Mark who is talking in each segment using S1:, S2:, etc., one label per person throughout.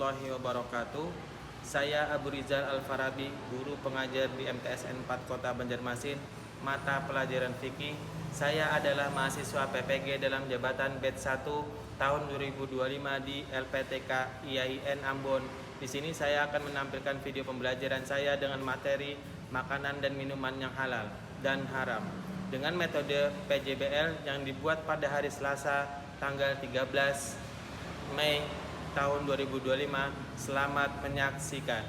S1: warahmatullahi wabarakatuh. Saya Abu Rizal Al-Farabi, guru pengajar di MTSN 4 Kota Banjarmasin, mata pelajaran fikih. Saya adalah mahasiswa PPG dalam jabatan batch 1 tahun 2025 di LPTK IAIN Ambon. Di sini saya akan menampilkan video pembelajaran saya dengan materi makanan dan minuman yang halal dan haram dengan metode PJBL yang dibuat pada hari Selasa tanggal 13 Mei tahun 2025. Selamat menyaksikan.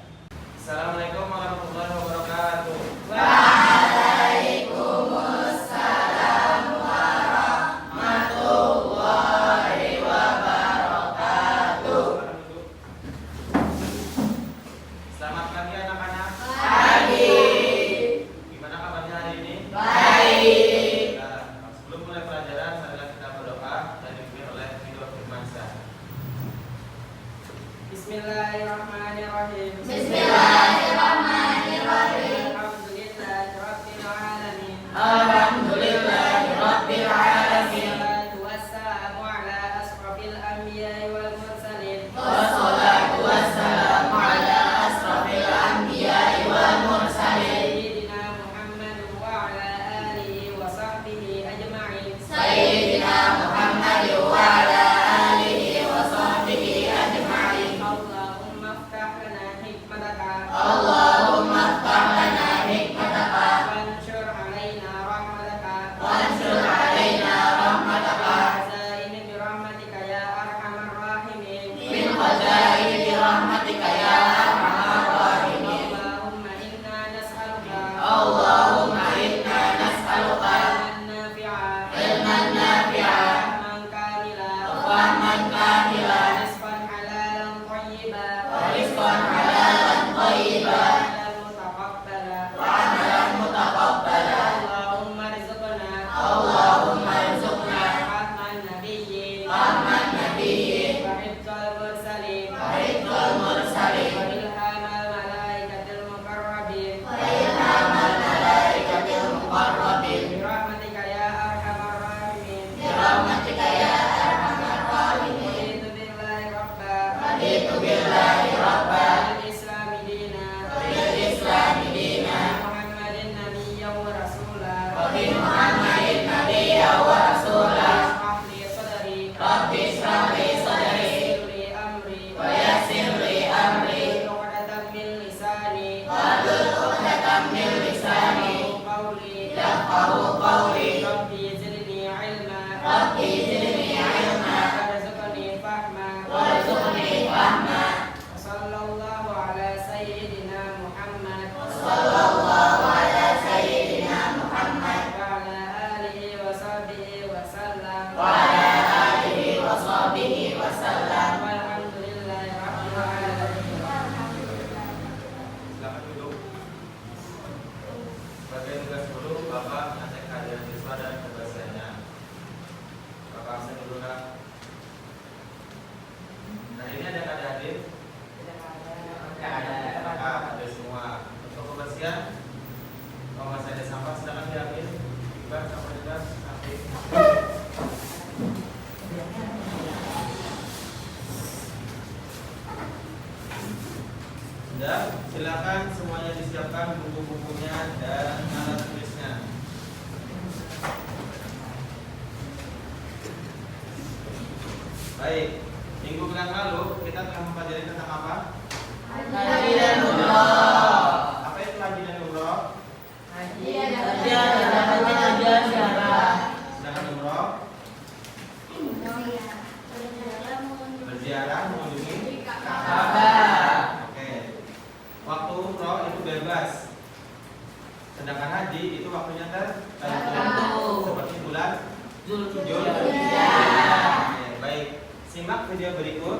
S1: Assalamualaikum warahmatullahi wabarakatuh.
S2: Waalaikumsalam warahmatullahi wabarakatuh.
S1: Selamat pagi anak-anak.
S2: Pagi.
S1: Gimana kabarnya hari ini?
S2: Baik.
S1: Nah, sebelum mulai pelajaran, marilah kita berdoa dan dipimpin oleh Ridho Firmansyah.
S3: Bismillahirrahmanirrahim.
S2: Bismillahirrahmanirrahim.
S3: Alhamdulillahirabbil alamin.
S2: Alhamdulillahirabbil alamin.
S3: Wassalatu wassalamu ala asrofil anbiya'i wal mursalin.
S2: Wassalatu wassalamu ala asrofil anbiya'i wal mursalin.
S3: Sayyidina Muhammad wa ala alihi wa sahbihi ajma'in.
S2: Sayyidina Muhammad wa ala alihi wa sahbihi ajma'in.
S3: Allahumma iftah lana hikmataka.
S2: Allahumma iftah lana hikmataka.
S3: Wanshur alaina rahmataka.
S2: Wanshur alaina rahmataka.
S3: Zaini bi rahmatika ya arhamar rahimin.
S2: Min khazaini bi rahmatika ya arhamar rahimin.
S3: Allahumma inna nas'aluka
S2: Allahumma inna nas'aluka
S3: ilman nafi'a,
S2: ilman nafi'a,
S3: fahman kamila,
S2: wa fahman kamila,
S3: rizqan halalan thayyiba,
S2: wa rizqan halalan thayyiba,
S3: amalan mutaqabbala.
S2: wa amalan mutaqabbala.
S3: Allahumma rizqna
S2: Allahumma rizqna
S3: fahman nabiyyin,
S2: fahman nabiyyin,
S3: wa hifdzal mursalin,
S2: wa hifdzal mursalin,
S3: wa ilhamal malaikatil muqarrabin.
S2: wa ilhamal malaikatil muqarrabin.
S3: Bi rahmatika ya arhamar rahimin.
S2: Bi rahmatika ya arhamar rahimin.
S3: Raditu billahi rabba,
S2: Raditu billahi rabba,
S3: bil islami dina,
S2: wa bil islami dina,
S3: Muhammadin nabiyyan wa rasula.
S2: wa bi Muhammadin nabiyya wa rasula.
S3: Ishrah li sadri,
S2: Rabbi ishrah li sadri,
S3: yassir li amri,
S2: wa yassir li amri,
S3: uqdatan min lisani,
S2: wahlul 'uqdatam min lisani,
S3: qawli,
S2: yafqahu qawli.
S3: Rabbi zidni ilma,
S2: Rabbi zidni ilma,
S3: warzuqni fahma.
S2: warzuqni fahma.
S3: Sallallahu ala sayyidina Muhammad
S2: Sallallahu ala sayyidina Muhammad
S3: wa ala alihi wa sahbihi wa sallam.
S2: wa ala alihi wa sahbihi wa sallam.
S3: Walhamdulillahi rabbil alamin.
S1: Silakan duduk. Sebagai tugas guru, Bapak ngecek kehadiran siswa dan kebersihannya. Bapak absen dulu, Kak. Nah, ini ada yang ada hadir? Maka ada semua. Untuk kebersihan, kalau masih ada sampah, silakan diambil. Juga sampah juga nanti. Sudah, silakan semuanya disiapkan buku-bukunya dan alat tulisnya. Baik, minggu bulan lalu kita telah mempelajari tentang apa?
S2: Haji dan umroh.
S1: Apa itu haji dan umroh?
S2: Haji adalah tujuan ziarah.
S1: Sedangkan umroh berziarah mengunjungi
S2: Ka'bah.
S1: Oke. Waktu umroh itu bebas. Sedangkan haji itu waktunya tertentu. Seperti bulan Zulhijjah. Oke, baik. Simak video berikut.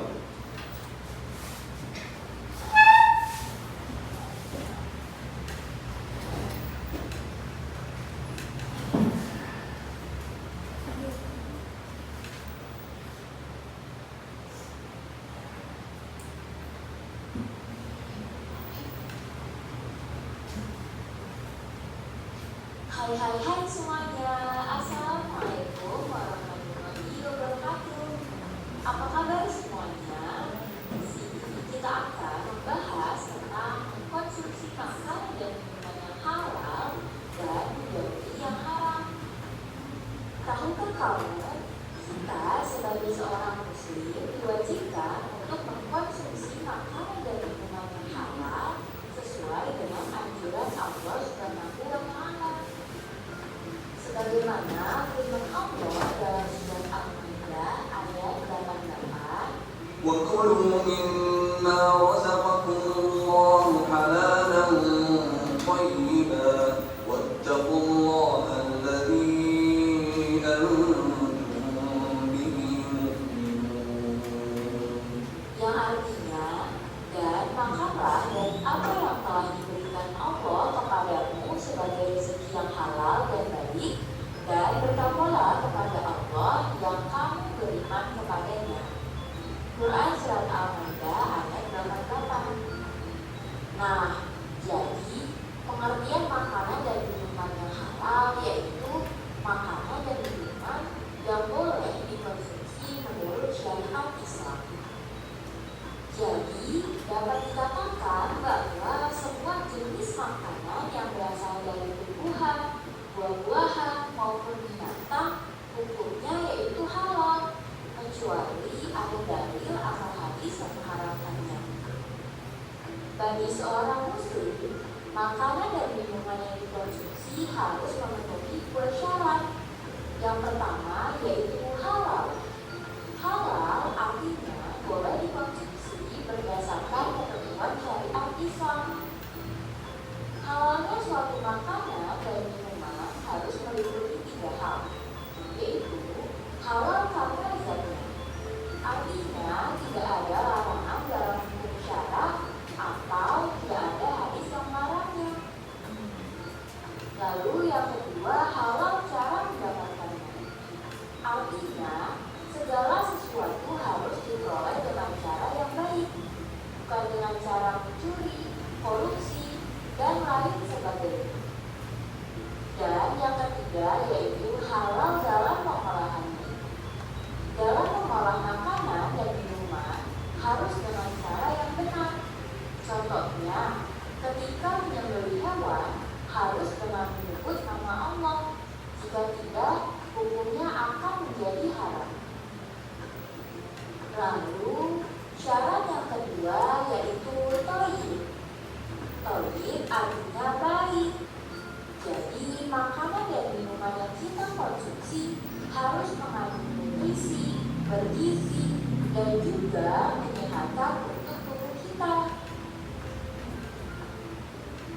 S4: Hai semuanya, Assalamualaikum warahmatullahi wabarakatuh. Apa kabar semuanya? Di sini kita akan membahas tentang konsumsi makanan dan minuman yang halal dan menjauhi yang haram. Tahukah kamu, kita sebagai seorang muslim diwajibkan untuk mengkonsumsi makanan dan minuman yang halal sesuai dengan anjuran Allah Subhanahu wa Ta'ala. Sebagaimana firman Allah dalam surat Al-Maidah ayat 88,
S5: وَكُلُوا مِمَّا رَزَقَكُمُ اللَّهُ حَلَالًا طَيِّبًا وَاتَّقُوا اللَّهَ الَّذِي أَنْتُمْ بِهِ مُؤْمِنُونَ.
S4: yang artinya, dan makanlah dari apa yang telah diberikan Allah kepadamu sebagai rezeki yang halal dan baik, dan bertakwalah kepada Allah yang kamu beriman kepadanya. Quran Surat Al-Maidah ayat 88. Nah, jadi pengertian makanan dan minuman yang halal yaitu makanan dan minuman yang boleh dikonsumsi menurut syariat Islam. Jadi, dapat dikatakan bahwa semua jenis makanan yang berasal dari tumbuhan, buah-buahan maupun binatang hukumnya yaitu halal, kecuali ada dalil atau hadis yang mengharamkannya. Bagi seorang muslim, makanan dan minuman yang dikonsumsi harus memenuhi dua syarat. Yang pertama yaitu halal. Halal artinya boleh dikonsumsi berdasarkan ketentuan syariat Islam. Halalnya suatu makanan dan minuman harus meliputi tiga hal, yaitu halal karena zatnya. Artinya tidak ada larangan dalam hukum syara atau tidak ada hadis yang melarangnya. Lalu yang kedua, halal cara mendapatkannya. Artinya segala sesuatu harus diperoleh dengan cara yang baik, bukan dengan cara mencuri, korupsi, dan lain sebagainya. Dan yang ketiga yaitu halal dalam pengolahannya. Dalam mengolah makanan dan minuman harus dengan cara yang benar. Contohnya, ketika menyembelih hewan harus dengan menyebut nama Allah. Jika tidak, hukumnya akan menjadi haram. Lalu, syarat yang kedua yaitu thayyib. Thayyib artinya baik. Jadi, makanan dan minuman yang kita konsumsi harus mengandung nutrisi, bergizi, dan juga menyehatkan untuk tubuh kita.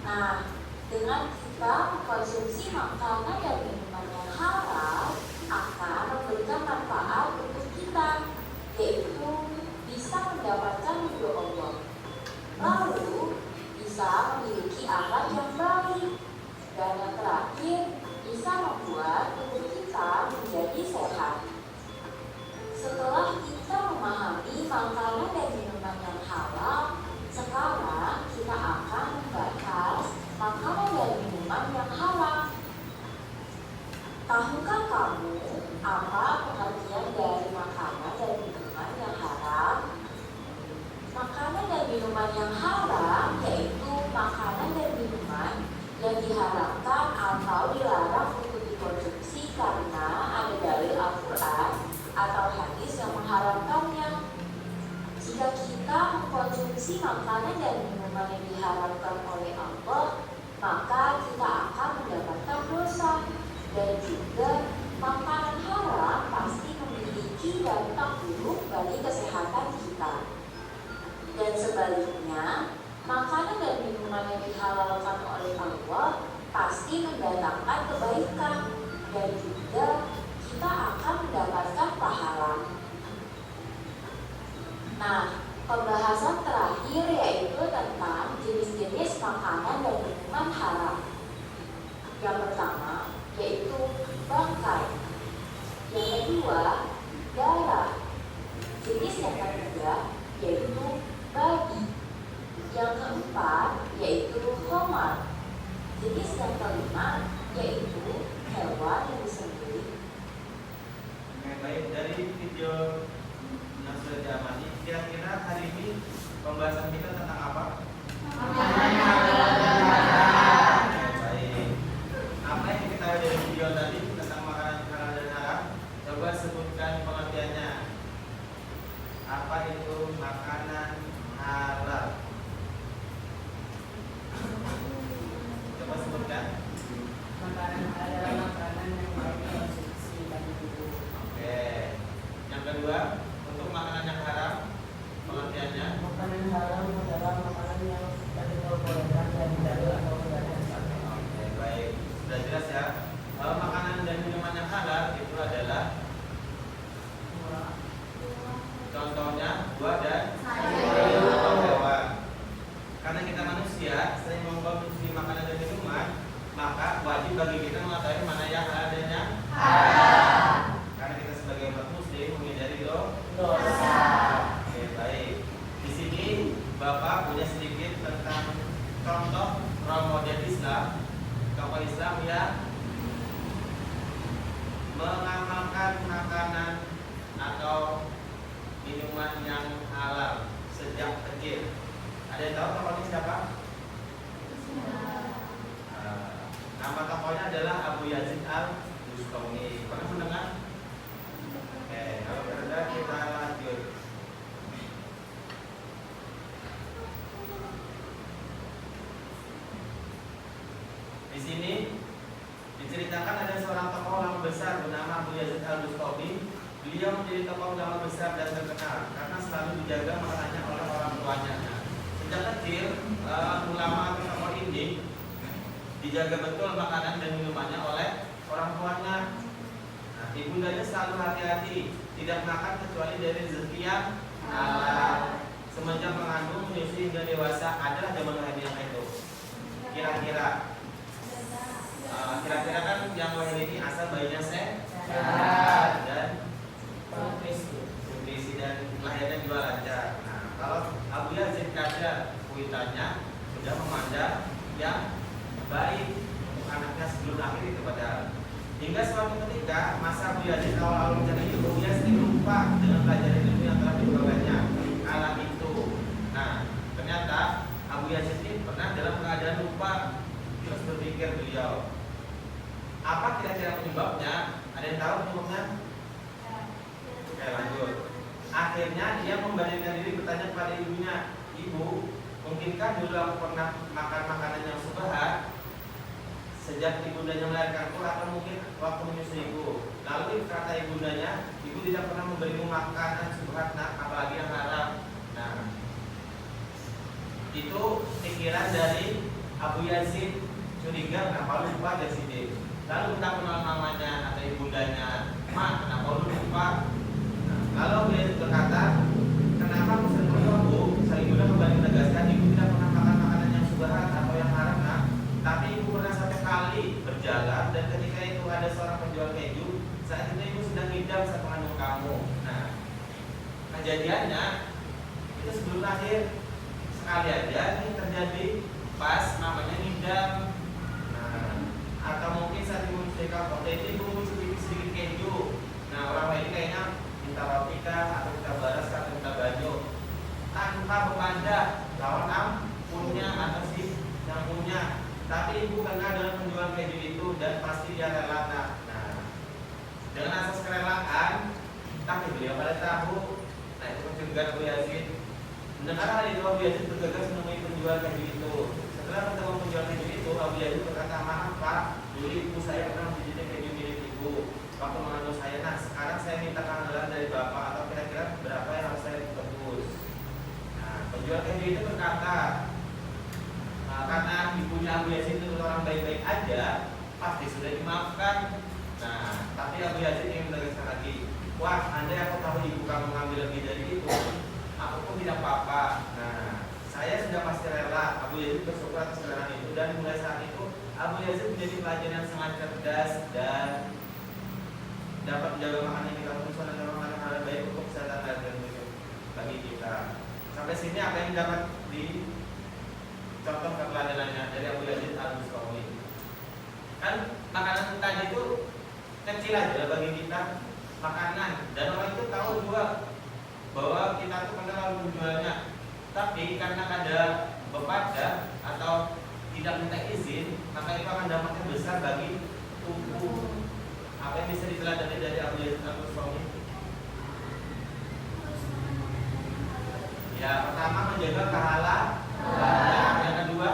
S4: Nah, dengan kita mengkonsumsi makanan dan minuman yang halal akan memberikan manfaat untuk kita, yaitu bisa mendapatkan ridho Allah, lalu bisa memiliki akhlak yang baik, dan yang terakhir bisa membuat tubuh kita menjadi sehat. Setelah kita memahami makanan dan minuman yang halal, sekarang kita akan membahas makanan dan minuman yang haram. Tahukah kamu apa pengertian dari makanan dan minuman yang haram? Makanan dan minuman yang haram yaitu makanan dan minuman yang diharamkan atau dilarang untuk dikonsumsi karena ada dalil Al-Quran atau hadis yang mengharamkannya. Jika kita mengkonsumsi makanan dan minuman yang diharamkan oleh Allah, maka kita akan mendapatkan dosa. Dan juga makanan haram pasti memiliki dampak buruk bagi kesehatan kita. Dan sebaliknya, makanan dan minuman yang dihalalkan oleh Allah pasti mendatangkan kebaikan dan juga kita akan mendapatkan pahala. Nah, pembahasan terakhir yaitu tentang jenis-jenis makanan dan minuman haram. Yang pertama yaitu bangkai, yang kedua darah, jenis yang ketiga yaitu babi, yang keempat yaitu homar, jenis yang kelima yaitu hewan yang disembelih.
S1: Baik, dari video yang sudah diamati, kira-kira hari ini Pembahasan kita tentang apa?
S2: Makanan halal dan haram.
S1: Baik. Apa yang diketahui dari video tadi tentang makanan halal dan haram? Coba sebutkan pengertiannya. Apa itu makanan halal? Coba sebutkan.
S3: Makanan adalah makanan yang baik konsumsi bagi tubuh.
S1: Oke. Yang kedua, untuk makanan yang haram, pengertiannya.
S3: Makanan halal adalah makanan yang tidak diperbolehkan dari dalil atau dari syariat.
S1: Oke, baik. Sudah jelas ya. Makanan dan minuman yang halal itu adalah contohnya buah dan
S2: Sayur.
S1: atau hewan. Karena kita manusia sering mengkonsumsi makanan dan minuman, maka wajib bagi kita mengetahui mana yang halal dan yang
S2: Haram.
S1: karena kita sebagai umat muslim menghindari
S2: Dosa.
S1: Oke, baik. Di sini Bapak punya sedikit tentang contoh role model Islam, tokoh Islam yang mengamalkan makanan atau minuman yang halal sejak kecil. Ada yang tahu tokohnya siapa? Nama tokohnya adalah Abu Yazid Al-Bustami. Pernah mendengar? Oke, kalau pernah kita lanjut. Di sini diceritakan ada seorang tokoh ulama besar bernama Abu Yazid Al-Bustami. Beliau menjadi tokoh ulama besar dan terkenal karena selalu dijaga makanannya oleh orang tuanya. Sejak kecil, ulama atau tokoh ini dijaga betul makanan dan minumannya oleh orang tuanya. Nah, ibundanya selalu hati-hati, tidak makan kecuali dari rezeki yang halal. Semenjak mengandung, menyusui hingga dewasa, adalah zaman lahir yang itu. Kira-kira kan yang lahir ini asal bayinya sehat dan nutrisi dan lahirnya juga lancar. Nah, kalau Abu Yazid kadar kuitannya sudah memandang yang baik untuk anaknya sebelum lahir itu padahal. Hingga suatu ketika masa Abu Yazid awal-awal mencari ilmu, ia sering lupa dengan pelajaran ilmu yang telah dibawanya kala itu. Nah, ternyata Abu Yazid ini pernah dalam keadaan lupa. Terus berpikir beliau, apa kira-kira penyebabnya? Ada yang tahu penyebabnya? Oke, lanjut. Akhirnya dia membandingkan diri, bertanya kepada ibunya, "Ibu, mungkinkah dulu aku pernah makan makanan yang subhat sejak ibundanya melahirkanku atau mungkin waktu menyusuiku?" Lalu kata ibundanya, "Ibu tidak pernah memberimu makanan subhat, nak, apalagi yang haram." Nah, itu pikiran dari Abu Yazid, curiga kenapa lupa dari sini. Lalu kita kenal namanya atau ibundanya, "Ma, kenapa lu lupa?" Lalu Abu Yazid berkata, "Kenapa aku sering lupa, Bu?" Sang ibunda kembali menegaskan, "Ibu tidak pernah makan makanan yang subhat atau yang haram, nak. Tapi ibu pernah satu kali berjalan dan ketika itu ada seorang penjual keju. Saat itu ibu sedang ngidam saat mengandung kamu." Nah, kejadiannya itu sebelum lahir. Sekali aja ini terjadi pas namanya ngidam. Nah, atau mungkin saat ibu menyusui kamu, waktu itu ibu sedikit keju. Nah, orang lain kayaknya minta roti kah, atau minta baras kah, atau minta baju, tanpa memandang lawan ampunnya atau si yang punya. Tapi ibu kena dengan penjual keju itu dan pasti dia rela. Nah, dengan asas kerelaan, tapi beliau pada tahu. Nah, itu pencegahan Abu Yazid. Mendengar hal itu, Abu Yazid bergegas menemui penjual keju itu. Setelah bertemu penjual keju itu, Abu Yazid berkata, "Maaf Pak, dulu ibu saya pernah menjadi keju milik ibu waktu mengandung saya. Nah, sekarang saya minta kehandalan dari Bapak, atau kira-kira berapa yang harus saya tebus?" Nah, penjual keju itu berkata, karena ibunya Abu Yazid itu orang baik-baik aja, pasti sudah dimaafkan. Nah, tapi Abu Yazid ingin menegaskan lagi, "Wah, andai aku tahu ibu kamu mengambil lebih dari itu, aku pun tidak apa-apa." Nah, saya sudah pasti rela. Abu Yazid bersyukur atas kerelaan itu, dan mulai saat itu Abu Yazid menjadi pelajar yang sangat cerdas dan dapat menjaga makanan yang kita konsumsi dan makanan yang halal baik untuk kesehatan dan bagi kita. Sampai sini apa yang dapat dicontoh keteladanan dari Abu Yazid Al-Bustami. Kan makanan tadi itu kecil aja bagi kita, makanan, dan orang itu tahu juga bahwa kita tuh kenal lalu menjualnya. Tapi karena ada bepada atau tidak minta izin, maka itu akan dampaknya besar bagi tubuh. Apa yang bisa diteladani dari Abu Yazid Al-Bustami? Ya, pertama menjaga kehalal. Yang kedua,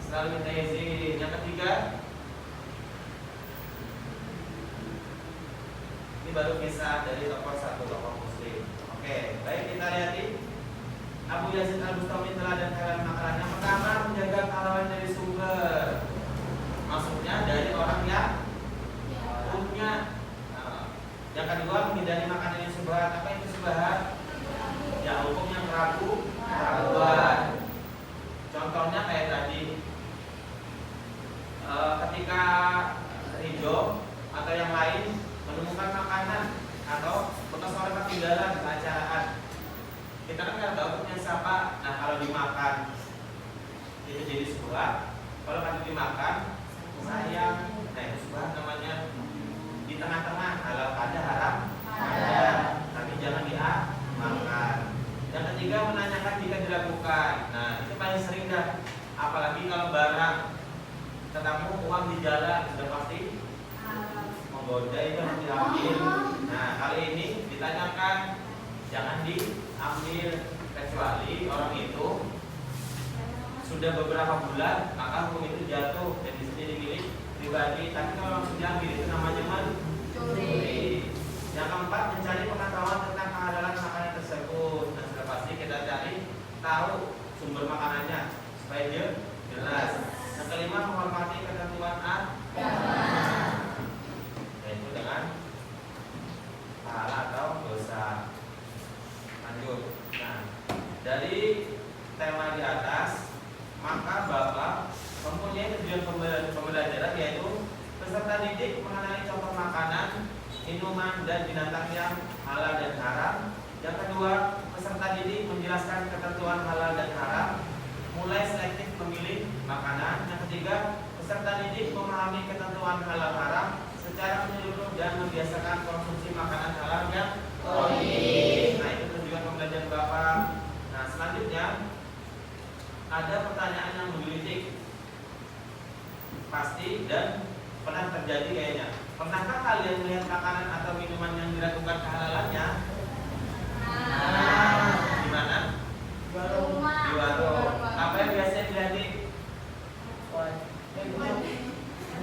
S1: selalu minta izin. Yang ketiga, ini baru kisah dari tokoh muslim. Oke, baik, kita lihat Abu Yazid Al-Bustami teladan halal makanannya. Pertama, menjaga kehalalan dari sumber. Maksudnya dari orang yang punya. Yang kedua, menghindari makanan yang subhat. Apa itu subhat? Ya, hukum yang keraguan. Contohnya kayak tadi, ketika Ridho atau yang lain menemukan makanan atau bekas orang ketinggalan keacaraan, kita kan nggak tahu punya siapa. Nah, kalau dimakan itu jadi subhat. Kalau kan dimakan sayang, nah itu subhat namanya. Di tengah-tengah, halal ada, haram ada, tapi jangan dimakan. Yang ketiga, menanyakan jika diragukan. Nah, itu paling sering dah. Apalagi kalau barang ketemu uang di jalan, sudah pasti menggoda, itu harus diambil. Nah, kali ini ditanyakan, jangan diambil kecuali orang itu sudah beberapa bulan, maka hukum itu jatuh dan bisa jadi milik pribadi. Tapi kalau langsung diambil itu namanya mencuri. Yang keempat, mencari pengetahuan tentang kehalalan makanan tersebut. Nah, sudah pasti kita cari tahu sumber makanannya supaya dia jelas. Yang kelima, menghormati ketentuan agama, yaitu dengan pahala atau dosa. Lanjut. Nah, dari tema di atas, maka Bapak mempunyai tujuan pembelajaran, yaitu peserta didik mengenai contoh makanan, minuman, dan binatang yang halal dan haram. Yang kedua, peserta didik menjelaskan ketentuan halal dan haram, mulai selektif memilih makanan. Yang ketiga, peserta didik memahami ketentuan halal haram secara menyeluruh dan membiasakan konsumsi makanan halal yang thayyib. Nah, itu tujuan pembelajaran Bapak. Nah, selanjutnya ada pertanyaan yang menggelitik pasti dan pernah terjadi kayaknya. Pernahkah kalian melihat makanan atau minuman yang diragukan kehalalannya? Di mana? Di warung. Apa yang biasanya dilihat?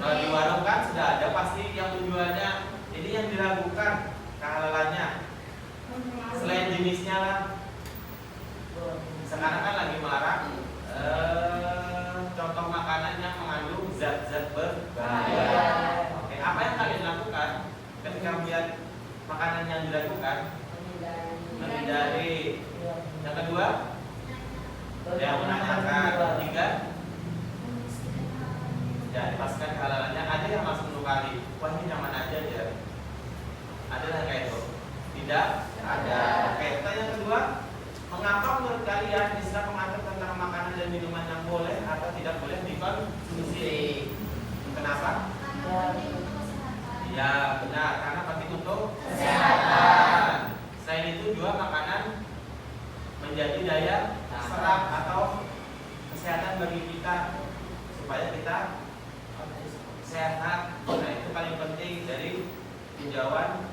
S1: Kalau di warung kan sudah ada pasti yang menjualnya. Jadi yang diragukan kehalalannya selain jenisnya lah. Sekarang kan lagi marak contoh makanan yang mengandung zat-zat berbahaya. Oke, apa yang kalian lakukan ketika melihat makanan yang diragukan? Menghindari. Yang kedua, yang menanyakan. Ketiga, ya dipastikan kehalalannya. Ada yang langsung menukari, wah ini nyaman aja ya. Ada yang kayak itu? Tidak ada. Oke, pertanyaan kedua, mengapa menurut kalian Islam mengatur tentang makanan dan minuman yang boleh atau tidak boleh dikonsumsi? Kenapa? Ya benar, karena penting untuk kesehatan. Selain itu juga makanan menjadi daya serap atau kesehatan bagi kita supaya kita sehat. Nah, itu paling penting dari tinjauan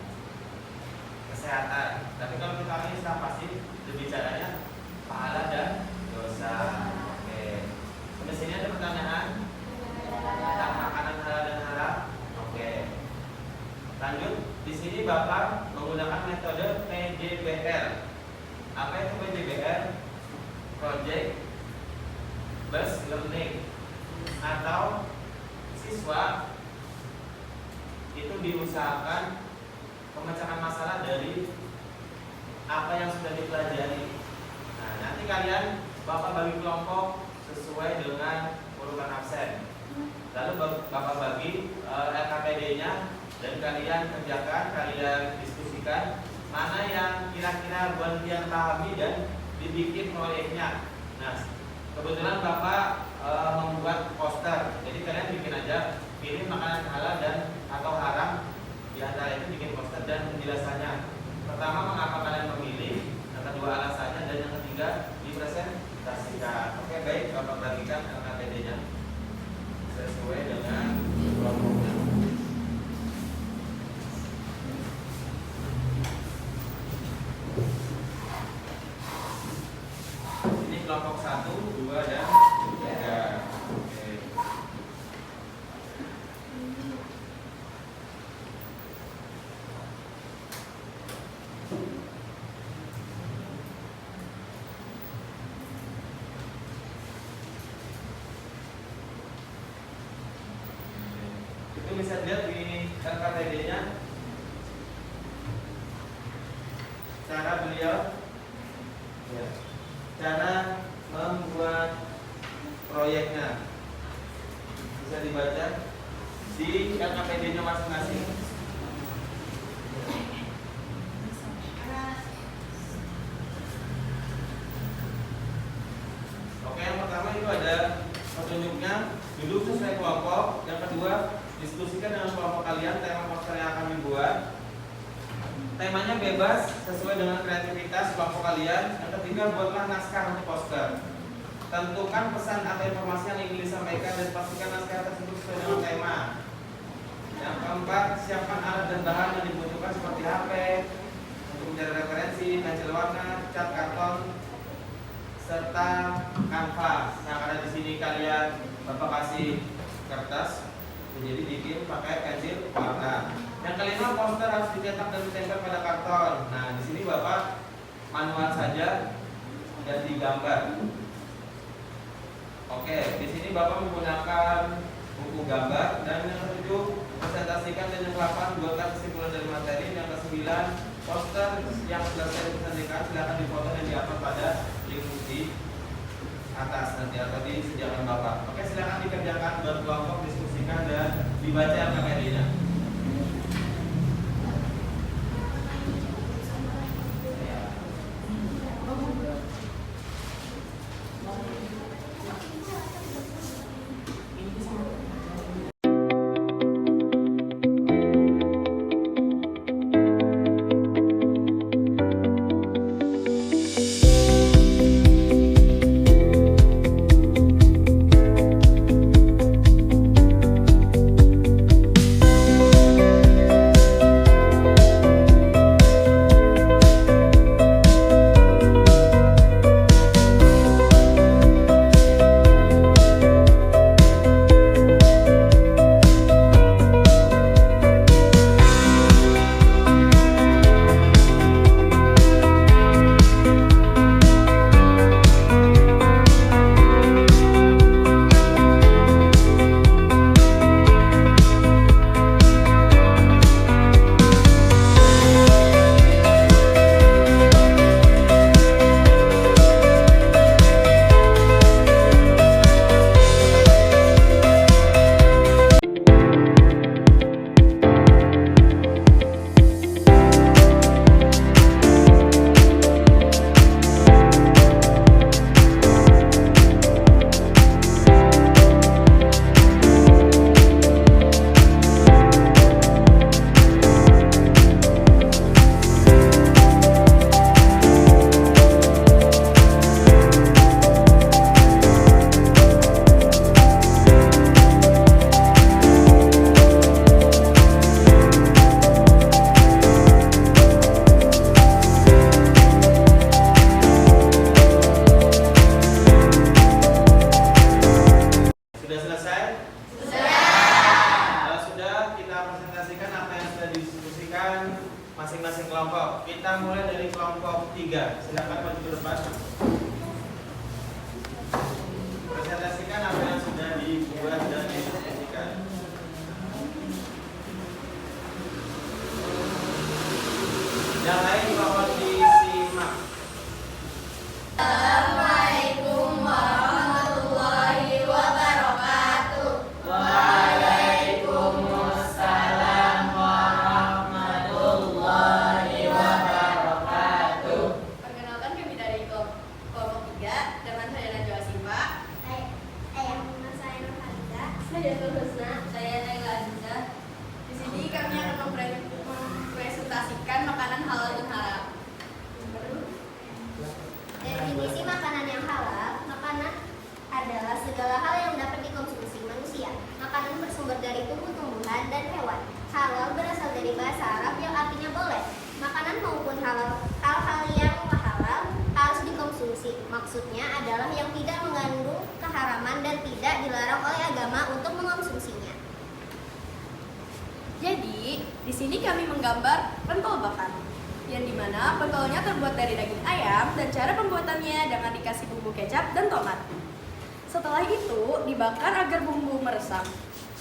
S1: kesehatan. Tapi kalau kita orang Islam pasti berbicaranya pahala dan dosa. Oke. Di sini ada pertanyaan tentang makanan halal dan haram. Oke. Lanjut. Di sini Bapak menggunakan metode PJBR. Apa itu PJBR? Project Based Learning, atau siswa itu diusahakan pemecahan masalah dari apa yang sudah dipelajari. Nah, nanti kalian Bapak bagi kelompok sesuai dengan urutan absen. Lalu Bapak bagi LKPD-nya dan kalian kerjakan, kalian diskusikan mana yang kira-kira kalian pahami dan dibikin proyeknya. Nah, kebetulan Bapak membuat poster, jadi kalian bikin aja, pilih makanan halal dan atau haram, di antara itu bikin poster dan penjelasannya. kelompok 1, 2, dan 3. Oke. Itu bisa dilihat di LKPD-nya cara beliau, ya, cara membuat proyeknya bisa dibaca di LKPD-nya masing-masing. Oke, yang pertama itu ada petunjuknya, duduk sesuai kelompok. Yang kedua, diskusikan dengan kelompok kalian tema poster yang akan dibuat. Temanya bebas sesuai dengan kreativitas kelompok kalian. Yang ketiga, buatlah naskah untuk poster. Tentukan pesan atau informasi yang ingin disampaikan dan pastikan naskah tersebut sesuai dengan tema. Yang keempat, siapkan alat dan bahan yang dibutuhkan seperti HP untuk mencari referensi, pensil warna, cat karton, serta kanvas. Yang ada di sini kalian Bapak kasih kertas, jadi bikin pakai pensil warna. Yang kelima, poster harus dicetak dan ditempel pada karton. Nah, di sini Bapak manual saja dan digambar. Oke, di sini Bapak menggunakan buku gambar. Dan yang ketujuh, presentasikan. Dan yang ke-8, buatkan kesimpulan dari materi. Yang ke-9, poster yang selesai dipresentasikan silakan dipoto dan di-upload pada link di atas nanti atau disediakan Bapak. Oke, silakan dikerjakan berkelompok, diskusikan dan dibaca LKPD-nya. Masing-masing kelompok. Kita mulai dari kelompok 3. Silakan maju ke depan. Presentasikan apa yang sudah dibuat dan didiskusikan. Yang lain mohon disimak.
S2: Assalamualaikum warahmatullahi wabarakatuh. Waalaikumsalam warahmatullahi wabarakatuh.
S6: Perkenalkan, kami dari kelompok 3 dengan saya Najwa Siva.
S7: Saya Nurhaliza.
S6: Saya Husna. Saya Naila Aziza. Di sini kami akan mempresentasikan makanan halal dan haram.
S7: Definisi makanan yang halal. Makanan adalah segala hal yang dapat dikonsumsi manusia. Makanan bersumber dari tumbuh-tumbuhan dan hewan. Halal berasal dari bahasa Arab yang artinya boleh. Makanan maupun hal-hal yang halal harus dikonsumsi. Maksudnya adalah yang tidak mengandung keharaman dan tidak dilarang oleh agama untuk mengonsumsinya.
S6: Jadi, di sini kami menggambar pentol bakar, yang dimana pentolnya terbuat dari daging ayam dan cara pembuatannya dengan dikasih bumbu kecap dan tomat. Setelah itu, dibakar agar bumbu meresap.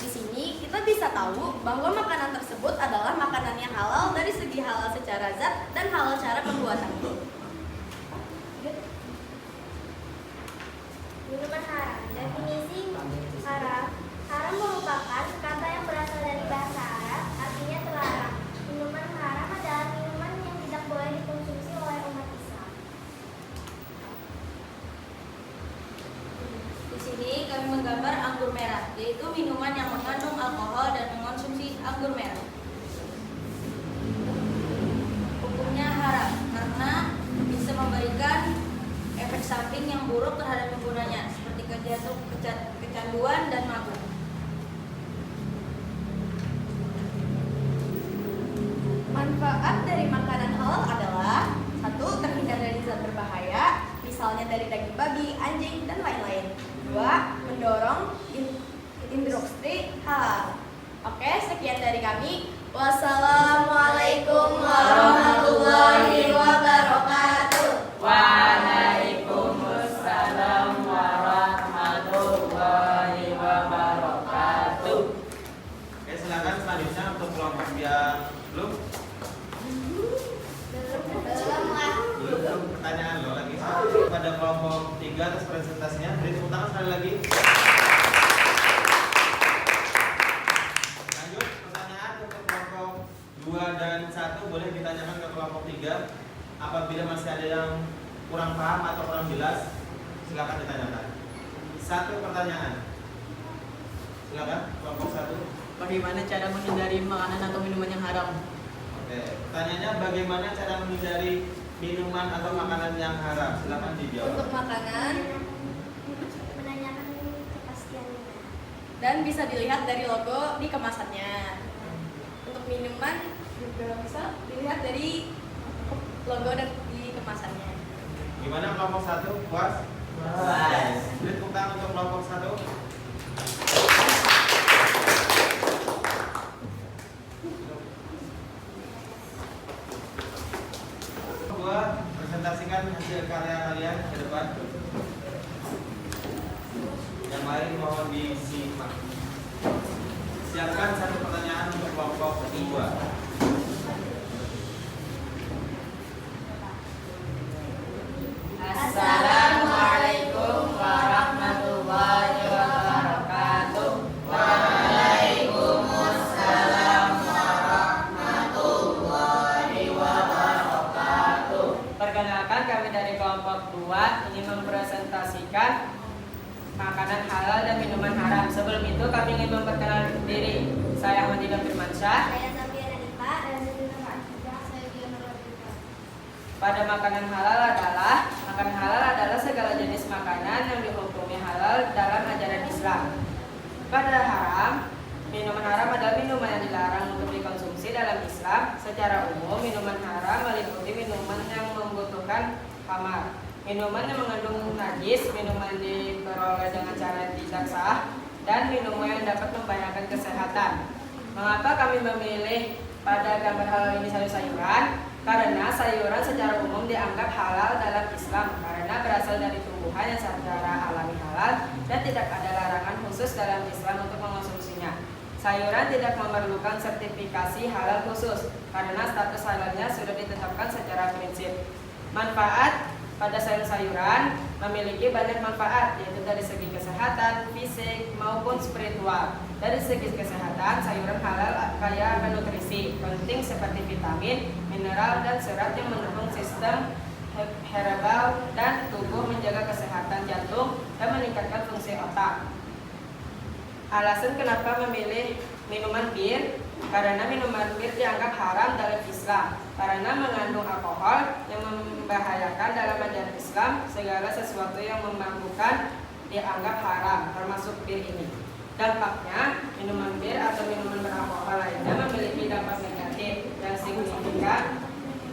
S6: Di sini kita bisa tahu bahwa makanan tersebut adalah makanan yang halal dari segi halal secara zat dan halal cara pembuatannya.
S7: Minuman haram. Definisi haram. Haram merupakan kata yang berasal dari bahasa Arab, artinya terlarang. Minuman haram adalah minuman yang tidak boleh dikonsumsi oleh umat Islam.
S8: Di sini kami menggambar anggur merah, yaitu minuman yang mengandung alkohol dan mengonsumsi anggur merah. Hukumnya haram karena bisa memberikan efek samping yang buruk terhadap penggunanya, seperti kecanduan dan mabuk.
S6: Manfaat dari makanan halal adalah: 1. Terhindar dari zat berbahaya, misalnya dari daging babi, anjing, dan lain-lain. 2. Mendorong industri halal. Oke, sekian dari kami. Wassalamualaikum warahmatullahi wabarakatuh.
S2: Waalaikumsalam warahmatullahi wabarakatuh.
S1: Oke, silakan selanjutnya untuk kelompok yang belum. Belum pertanyaan lo lagi. Pada kelompok 3 atas presentasinya, beri tepuk tangan sekali lagi. Lanjut, pertanyaan untuk kelompok 2 dan 1 boleh ditanyakan ke kelompok 3. Apabila masih ada yang kurang paham atau kurang jelas, silakan ditanyakan. 1 pertanyaan. Silakan kelompok 1.
S3: Bagaimana cara menghindari makanan atau minuman yang haram?
S1: Oke, pertanyaannya bagaimana cara menghindari minuman atau makanan yang haram? Silakan dijawab.
S6: Untuk makanan,
S7: Menanyakan kepastiannya.
S6: dan bisa dilihat dari logo di kemasannya. Untuk minuman juga bisa dilihat dari logo dan di kemasannya.
S1: Gimana kelompok 1? Puas?
S2: Puas.
S1: Beri tepuk tangan untuk kelompok 1. Presentasikan hasil karya kalian ke depan. Yang lain mohon disimak. Siapkan 1 pertanyaan untuk kelompok 2.
S2: Assalamualaikum warahmatullahi wabarakatuh. Waalaikumsalam warahmatullahi wabarakatuh.
S9: Perkenalkan, kami dari kelompok 2 ingin mempresentasikan makanan halal dan minuman haram. Sebelum itu kami ingin memperkenalkan diri. Saya Ahmad Dina Firmansyah.
S7: Saya Safiana Dipa dan saya Diana Radita.
S9: Pada makanan halal adalah segala jenis makanan yang dihukumi halal dalam ajaran Islam. Pada haram, minuman haram adalah minuman yang dilarang untuk dikonsumsi dalam Islam. Secara umum, minuman haram meliputi minuman yang membutuhkan khamar, minuman yang mengandung najis, minuman diperoleh dengan cara tidak sah, dan minuman yang dapat membahayakan kesehatan. Mengapa kami memilih pada gambar halal ini sayur-sayuran? Karena sayuran secara umum dianggap halal dalam Islam karena berasal dari tumbuhan yang secara alami halal dan tidak ada larangan khusus dalam Islam untuk mengonsumsinya. Sayuran tidak memerlukan sertifikasi halal khusus karena status halalnya sudah ditetapkan secara prinsip. Manfaat pada sayur-sayuran memiliki banyak manfaat, yaitu dari segi kesehatan, fisik, maupun spiritual. Dari segi kesehatan, sayuran halal kaya akan nutrisi penting seperti vitamin, mineral, dan serat yang mendukung sistem herbal dan tubuh, menjaga kesehatan jantung, dan meningkatkan fungsi otak. Alasan kenapa memilih minuman bir? Karena minuman bir dianggap haram dalam Islam karena mengandung alkohol yang membahayakan dalam ajaran Islam. Segala sesuatu yang memabukkan dianggap haram, termasuk bir ini. Dampaknya, minuman bir atau minuman beralkohol lainnya memiliki dampak negatif yang signifikan.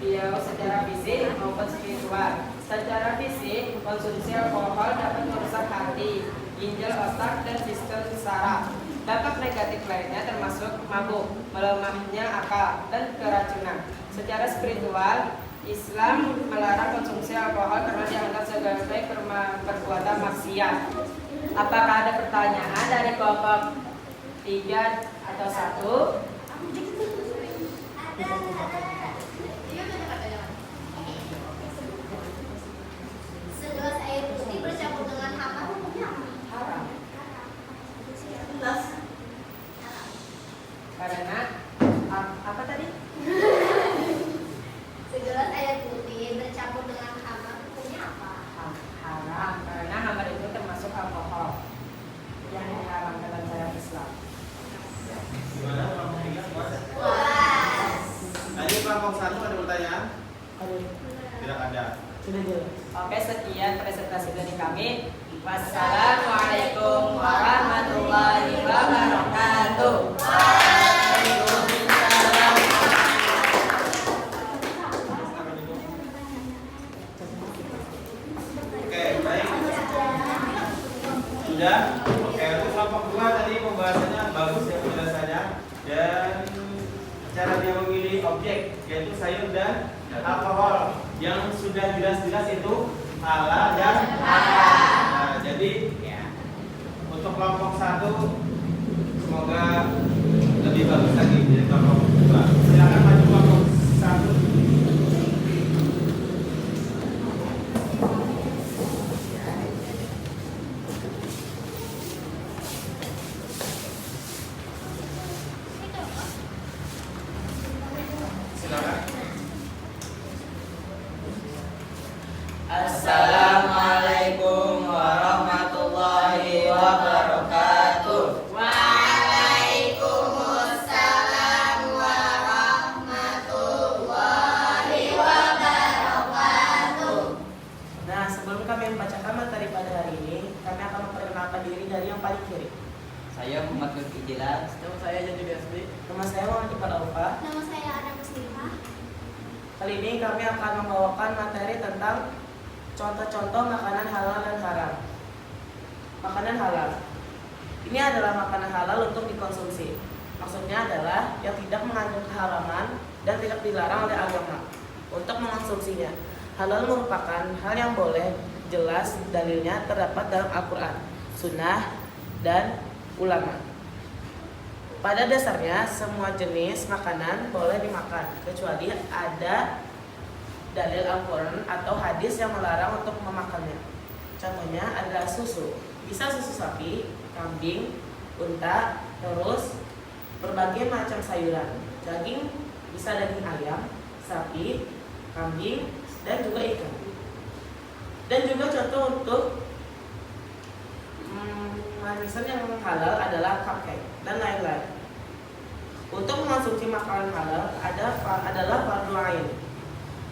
S9: beliau secara fisik maupun spiritual. Secara fisik, konsumsi alkohol dapat merusak hati, ginjal, otak, dan sistem saraf. Dampak negatif lainnya termasuk mabuk, melemahnya akal, dan keracunan. Secara spiritual, Islam melarang konsumsi alkohol karena dianggap sebagai perbuatan maksiat. Apakah ada pertanyaan dari kelompok 3 atau 1?
S7: Segelas air putih bercampur dengan hampa hukumnya apa?
S9: Haram.
S3: Jelas.
S9: Karena apa tadi?
S7: Segelas air putih bercampur dengan hampa hukumnya apa?
S9: Haram. Karena khamar itu termasuk alkohol yang diharamkan dalam syariat Islam.
S1: Gimana kelompok 3 puas?
S7: Puas.
S1: Tadi kelompok 1 ada pertanyaan?
S3: Aduh,
S1: Tidak ada.
S3: sudah jelas.
S9: Oke, sekian presentasi dari kami. Wassalamualaikum warahmatullahi wabarakatuh. Waalaikumsalam.
S1: Oke, baik. Sudah? Oke, untuk kelompok 2 tadi pembahasannya bagus ya penjelasannya. Dan cara dia memilih objek, yaitu sayur dan alkohol, yang sudah jelas-jelas itu halal dan haram. Nah, jadi untuk kelompok 1 semoga lebih bagus lagi dari kelompok 2. Silakan maju kelompok 1. Silakan.
S2: Assalamualaikum warahmatullahi wabarakatuh.
S7: Waalaikumsalam warahmatullahi wabarakatuh.
S3: Nah, sebelum kami membacakan materi pada hari ini, kami akan memperkenalkan diri dari yang paling kiri.
S2: Saya Muhammad Lutfi Jilan.
S3: Nama saya Jadi BSB. Nama saya Muhammad Iqbal Aufa.
S7: Nama saya Ana Muslimah.
S3: Kali ini kami akan membawakan materi tentang contoh-contoh makanan halal dan haram. Makanan halal. Ini adalah makanan halal untuk dikonsumsi. Maksudnya adalah yang tidak mengandung keharaman dan tidak dilarang oleh agama untuk mengonsumsinya. Halal merupakan hal yang boleh, jelas dalilnya terdapat dalam Al-Quran, Sunnah, dan ulama. Pada dasarnya semua jenis makanan boleh dimakan kecuali ada dalil Al-Quran atau hadis yang melarang untuk memakannya. Contohnya adalah susu. Bisa susu sapi, kambing, unta, terus berbagai macam sayuran. Daging bisa daging ayam, sapi, kambing, dan juga ikan. Dan juga contoh untuk manisan yang halal adalah cupcake dan lain-lain. Untuk mengonsumsi makanan halal adalah fardu ain.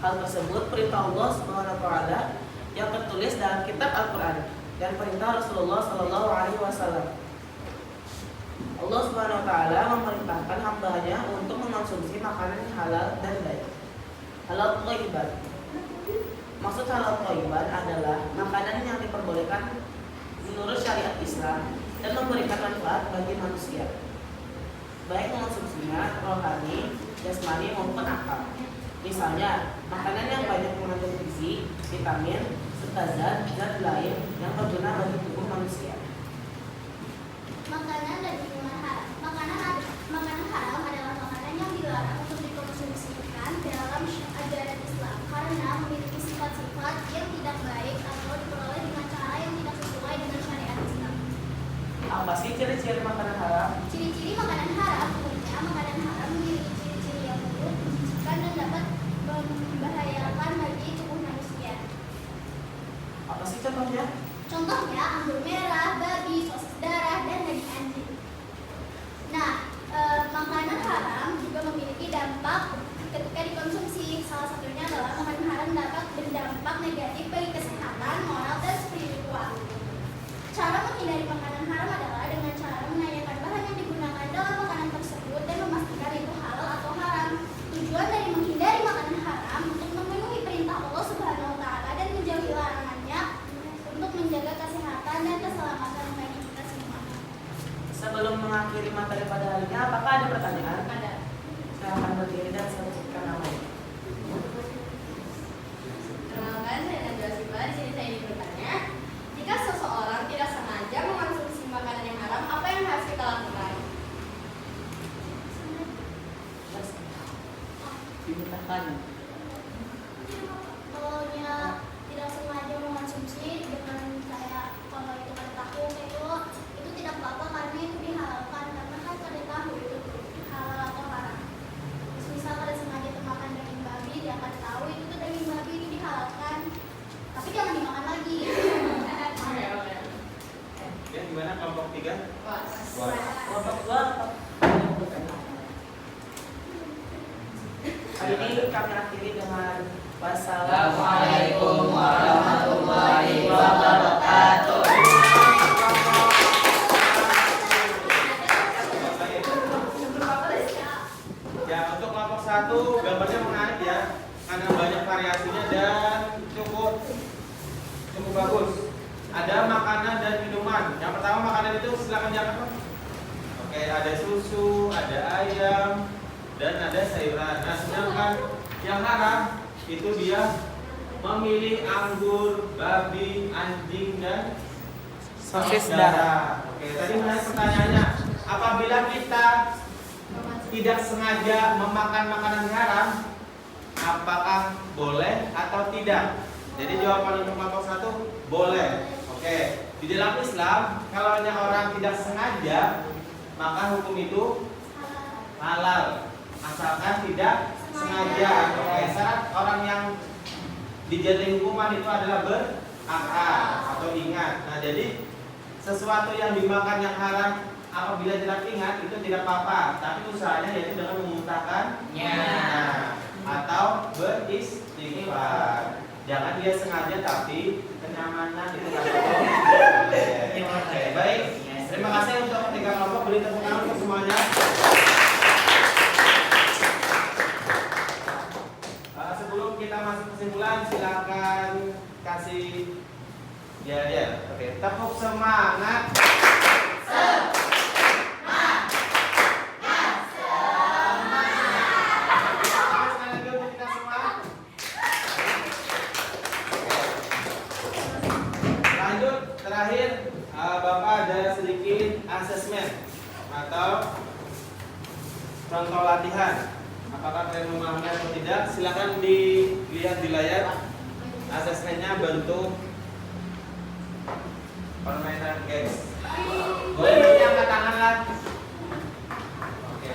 S3: Hal tersebut perintah Allah Subhanahu wa taala yang tertulis dalam kitab Al-Qur'an dan perintah Rasulullah sallallahu alaihi wasallam. Allah Subhanahu wa taala memerintahkan hamba-Nya untuk mengonsumsi makanan yang halal dan baik. Halal thayyiban. Maksud halal thayyiban adalah makanan yang diperbolehkan menurut syariat Islam dan memberikan manfaat bagi manusia, baik mengonsumsinya rohani, jasmani maupun akal. Misalnya, makanan yang banyak mengandung gizi, vitamin, serta zat lain yang berguna bagi tubuh manusia.
S7: Makanan dan minuman haram. Makanan haram adalah makanan yang dilarang untuk dikonsumsikan dalam ajaran Islam karena memiliki sifat-sifat yang tidak baik atau diperoleh dengan cara yang tidak sesuai dengan syariat Islam.
S3: Apa sih ciri-ciri makanan haram?
S7: Ciri-ciri makanan haram umumnya makanan haram memiliki ciri-ciri yang buruk, menjijikan dan dapat membahayakan bagi tubuh manusia.
S3: Apa sih contohnya?
S7: Contohnya anggur merah, babi, sosis darah, dan daging anjing. Nah, makanan haram juga memiliki dampak ketika dikonsumsi. Salah satunya adalah makanan haram dapat berdampak negatif bagi kesehatan, moral, dan spiritual. Cara menghindari makanan haram adalah dengan cara menanyakan bahan yang digunakan dalam makanan tersebut dan memastikan itu halal atau haram. Tujuan dari menghindari makanan haram
S3: materi pada hari ini. Apakah ada pertanyaan?
S6: Ada.
S3: Silakan berdiri dan sebutkan namanya.
S6: Perkenalkan, saya Najwa Siva. Di sini saya ingin bertanya, jika seseorang tidak sengaja mengonsumsi makanan yang haram, apa yang harus kita lakukan?
S3: Dibukakan.
S7: Kalau dia tidak sengaja mengonsumsi dengan kayak kalau itu kan tahu itu tidak apa-apa karena itu dihalalkan karena kan pada tahu itu halal atau haram. Terus misal pada sengaja makan daging babi dia akan tahu itu tuh daging babi ini dihalalkan tapi jangan dimakan lagi.
S1: Ya, gimana kelompok 3?
S3: Kelompok 2 Kali ini kami akhiri dengan
S2: Assalamualaikum warahmatullahi wabarakatuh.
S1: Ya, untuk kelompok 1 gambarnya menarik ya, karena banyak variasinya dan cukup bagus. Ada makanan dan minuman. Yang pertama makanan itu silakan jangan. Oke, ada susu, ada ayam, dan ada sayuran. Nah, sedangkan yang haram itu dia memilih anggur, babi, anjing, dan
S3: sosis darah.
S1: Oke, tadi menarik pertanyaannya. Apabila kita tidak sengaja memakan makanan haram, apakah boleh atau tidak? Jadi jawaban untuk kelompok 1 boleh. Oke, di dalam Islam kalau orang tidak sengaja, maka hukum itu halal asalkan tidak sengaja. Oke, syarat orang yang dijatuhi hukuman itu adalah berakal atau ingat. Nah, jadi sesuatu yang dimakan yang haram apabila tidak ingat itu tidak apa-apa, tapi usahanya yaitu dengan memuntahkannya atau beristighfar. Jangan dia sengaja tapi kenyamanan itu kan boleh. Oke, baik. Terima kasih untuk 3 kelompok. Beri tepuk tangan untuk semuanya. Sebelum kita masuk kesimpulan, silakan kasih ya. Oke, tepuk semangat. Lanjut, terakhir Bapak ada sedikit asesmen atau contoh latihan. Apakah kalian memahami atau tidak? Silakan dilihat di layar. Asesmennya bentuk permainan games. Boleh angkat tangan lah. Oke.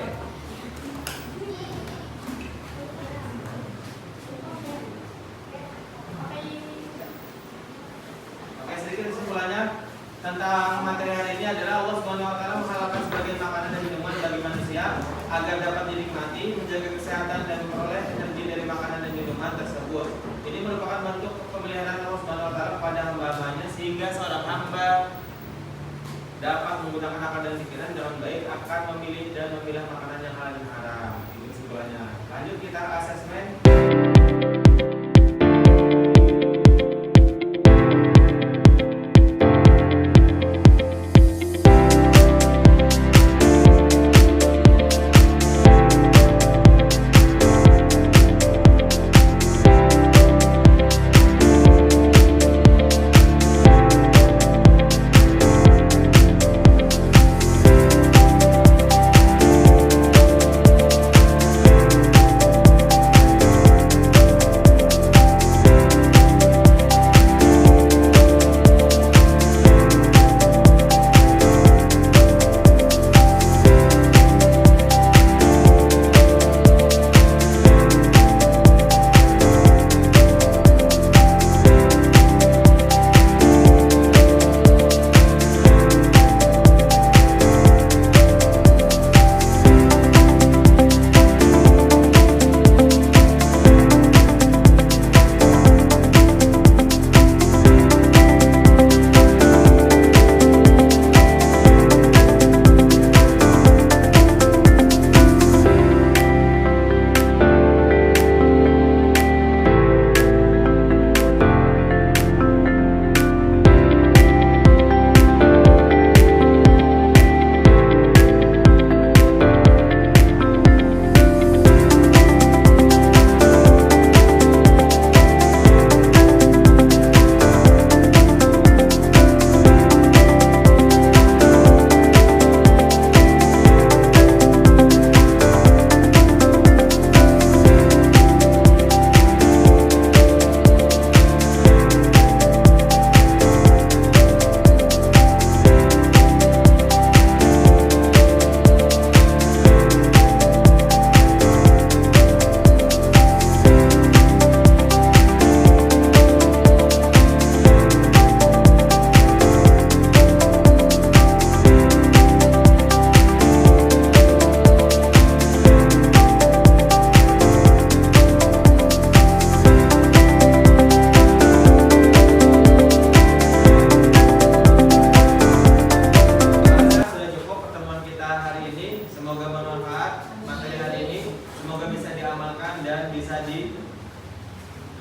S1: Oke, sedikit kesimpulannya tentang materi hari ini adalah Allah Subhanahu wa taala menghalalkan sebagian makanan dan minuman bagi manusia agar dapat dinikmati, menjaga kesehatan dan memperoleh energi dari makanan dan minuman tersebut. Ini merupakan bentuk pemeliharaan Allah Subhanahu wa taala kepada hamba-hambanya sehingga seorang hamba dapat menggunakan akal dan pikiran dengan baik akan memilih dan memilah makanan yang halal dan haram. Itu kesimpulannya. Lanjut kita asesmen.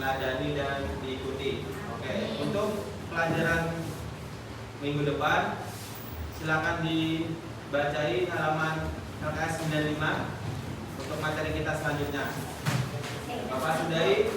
S1: diteladani dan diikuti. Oke, untuk pelajaran minggu depan silakan dibacai halaman LKS 95 untuk materi kita selanjutnya. Bapak sudahi